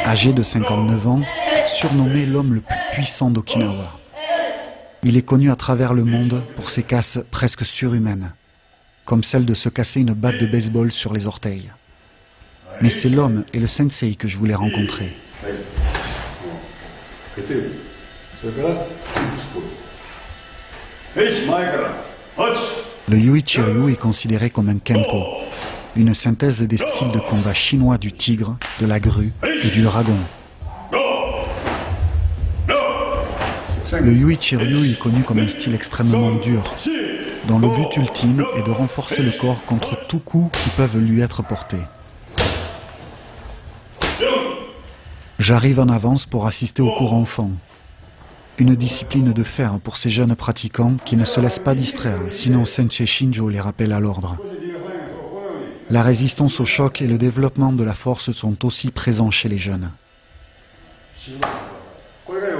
Âgé de 59 ans, surnommé l'homme le plus puissant d'Okinawa. Il est connu à travers le monde pour ses casses presque surhumaines, comme celle de se casser une batte de baseball sur les orteils. Mais c'est l'homme et le sensei que je voulais rencontrer. Le Yuichi-ryu est considéré comme un kenpo, une synthèse des styles de combat chinois du tigre, de la grue et du dragon. Le Yuichi-ryu est connu comme un style extrêmement dur, dont le but ultime est de renforcer le corps contre tout coup qui peuvent lui être portés. J'arrive en avance pour assister au cours enfant. Une discipline de fer pour ces jeunes pratiquants qui ne se laissent pas distraire, sinon Sensei Shinjo les rappelle à l'ordre. La résistance au choc et le développement de la force sont aussi présents chez les jeunes.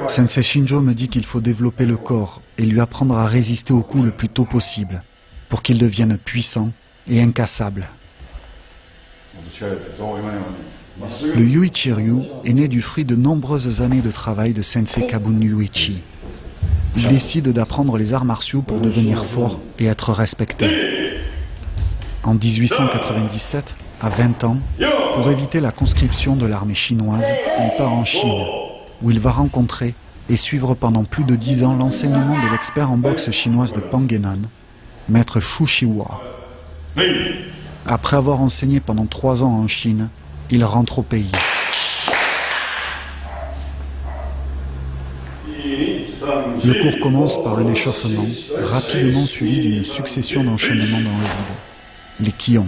Sensei Shinjo me dit qu'il faut développer le corps et lui apprendre à résister aux coups le plus tôt possible, pour qu'il devienne puissant et incassable. Le Yuichi-ryu est né du fruit de nombreuses années de travail de Sensei Kabun Yuichi. Il décide d'apprendre les arts martiaux pour devenir fort et être respecté. En 1897, à 20 ans, pour éviter la conscription de l'armée chinoise, il part en Chine, où il va rencontrer et suivre pendant plus de 10 ans l'enseignement de l'expert en boxe chinoise de Pangenan, maître Shu Shiwa. Après avoir enseigné pendant 3 ans en Chine, il rentre au pays. Le cours commence par un échauffement, rapidement suivi d'une succession d'enchaînements dans le vide. Les Kions.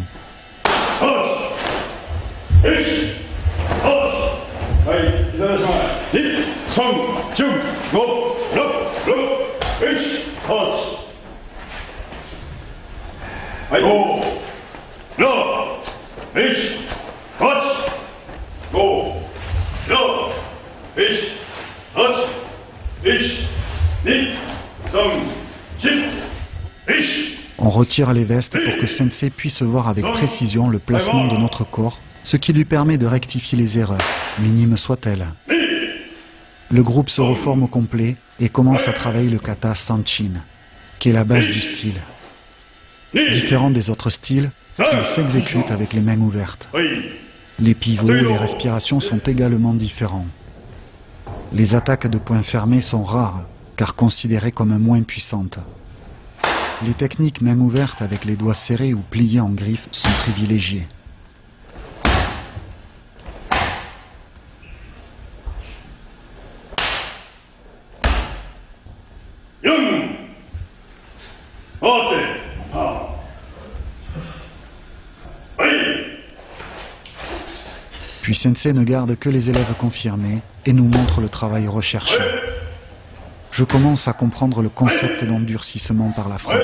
On retire les vestes pour que Sensei puisse voir avec précision le placement de notre corps, ce qui lui permet de rectifier les erreurs, minimes soient-elles. Le groupe se reforme au complet et commence à travailler le kata Sanchin, qui est la base du style. Différent des autres styles, il s'exécute avec les mains ouvertes. Les pivots et les respirations sont également différents. Les attaques de poing fermé sont rares, car considérées comme moins puissantes. Les techniques main ouverte avec les doigts serrés ou pliés en griffes sont privilégiées. Puis Sensei ne garde que les élèves confirmés et nous montre le travail recherché. Je commence à comprendre le concept d'endurcissement par la frappe.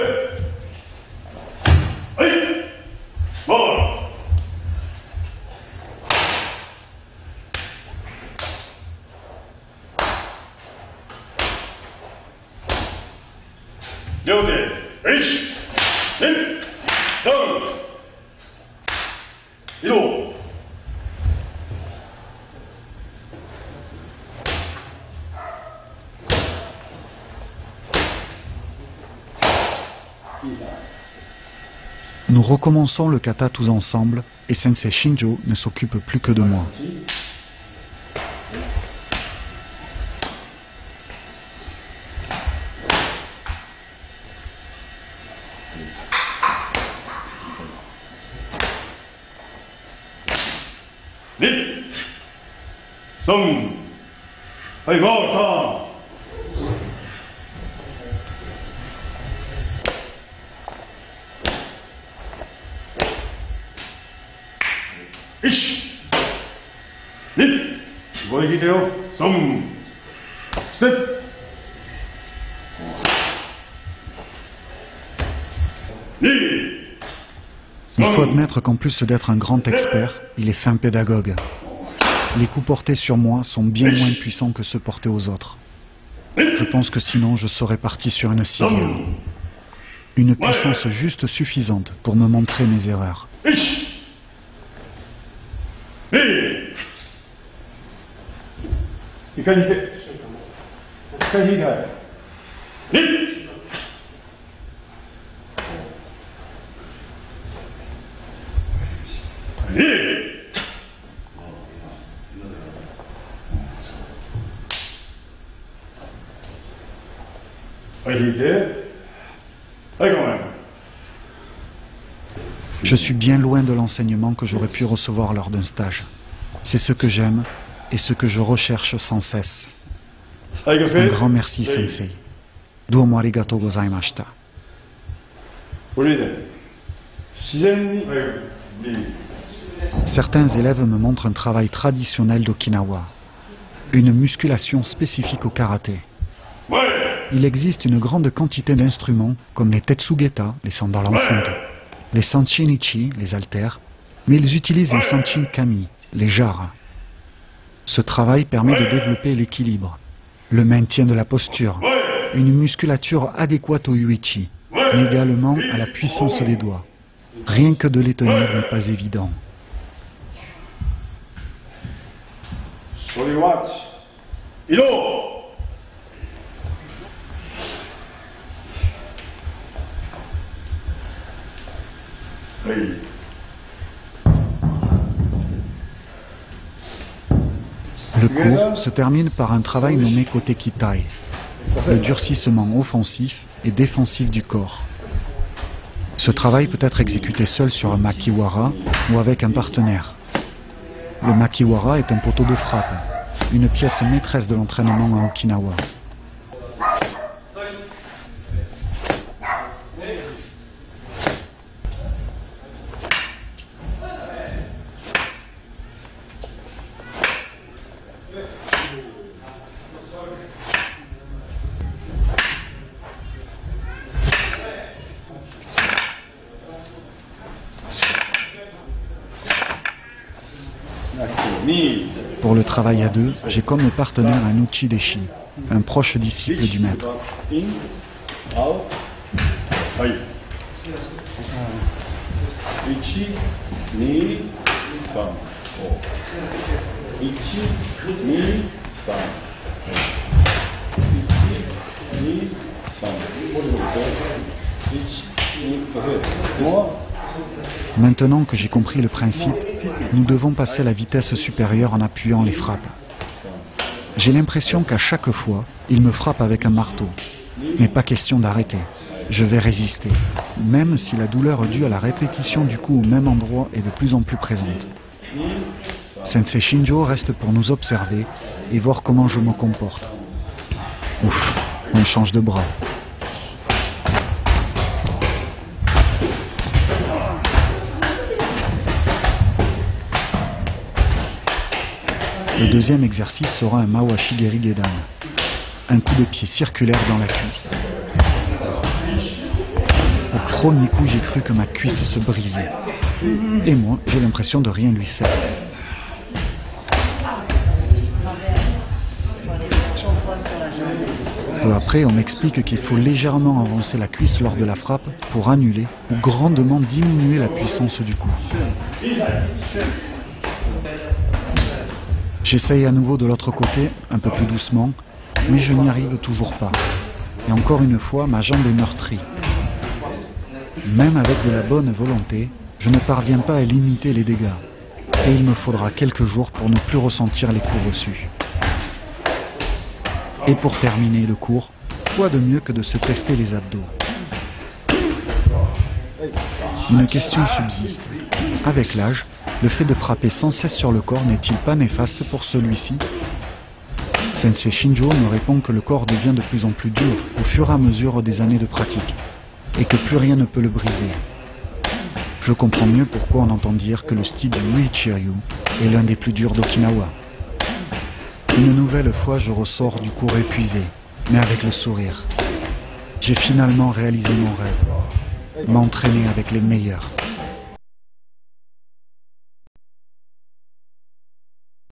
Nous recommençons le kata tous ensemble et Sensei Shinjo ne s'occupe plus que de moi. Il faut admettre qu'en plus d'être un grand expert, il est fin pédagogue. Les coups portés sur moi sont bien moins puissants que ceux portés aux autres. Je pense que sinon je serais parti sur une civière. Une puissance juste suffisante pour me montrer mes erreurs. Je suis bien loin de l'enseignement que j'aurais pu recevoir lors d'un stage. C'est ce que j'aime et ce que je recherche sans cesse. Un grand merci, Sensei. Domo arigatou gozaimashita. Certains élèves me montrent un travail traditionnel d'Okinawa, une musculation spécifique au karaté. Il existe une grande quantité d'instruments comme les tetsugeta, les sandales en fonte, les sanshinichi, les haltères, mais ils utilisent les sanchin kami, les jarres. Ce travail permet de développer l'équilibre, le maintien de la posture, une musculature adéquate au yuichi, mais également à la puissance des doigts. Rien que de les tenir n'est pas évident. Le cours se termine par un travail nommé Kotekitai, le durcissement offensif et défensif du corps. Ce travail peut être exécuté seul sur un makiwara ou avec un partenaire. Le makiwara est un poteau de frappe, une pièce maîtresse de l'entraînement à Okinawa. Pour le travail à deux, j'ai comme partenaire un uchideshi, un proche disciple du maître. Maintenant que j'ai compris le principe, nous devons passer à la vitesse supérieure en appuyant les frappes. J'ai l'impression qu'à chaque fois, il me frappe avec un marteau. Mais pas question d'arrêter. Je vais résister, même si la douleur due à la répétition du coup au même endroit est de plus en plus présente. Sensei Shinjo reste pour nous observer et voir comment je me comporte. Ouf, on change de bras. Le deuxième exercice sera un Mawashigeri Gedan, un coup de pied circulaire dans la cuisse. Au premier coup, j'ai cru que ma cuisse se brisait. Et moi, j'ai l'impression de rien lui faire. Peu après, on m'explique qu'il faut légèrement avancer la cuisse lors de la frappe pour annuler ou grandement diminuer la puissance du coup. J'essaye à nouveau de l'autre côté, un peu plus doucement, mais je n'y arrive toujours pas. Et encore une fois, ma jambe est meurtrie. Même avec de la bonne volonté, je ne parviens pas à limiter les dégâts. Et il me faudra quelques jours pour ne plus ressentir les coups reçus. Et pour terminer le cours, quoi de mieux que de se tester les abdos? Une question subsiste. Avec l'âge, le fait de frapper sans cesse sur le corps n'est-il pas néfaste pour celui-ci? Sensei Shinjo me répond que le corps devient de plus en plus dur au fur et à mesure des années de pratique, et que plus rien ne peut le briser. Je comprends mieux pourquoi on entend dire que le style du Uichi-ryu est l'un des plus durs d'Okinawa. Une nouvelle fois, je ressors du cours épuisé, mais avec le sourire. J'ai finalement réalisé mon rêve, m'entraîner avec les meilleurs.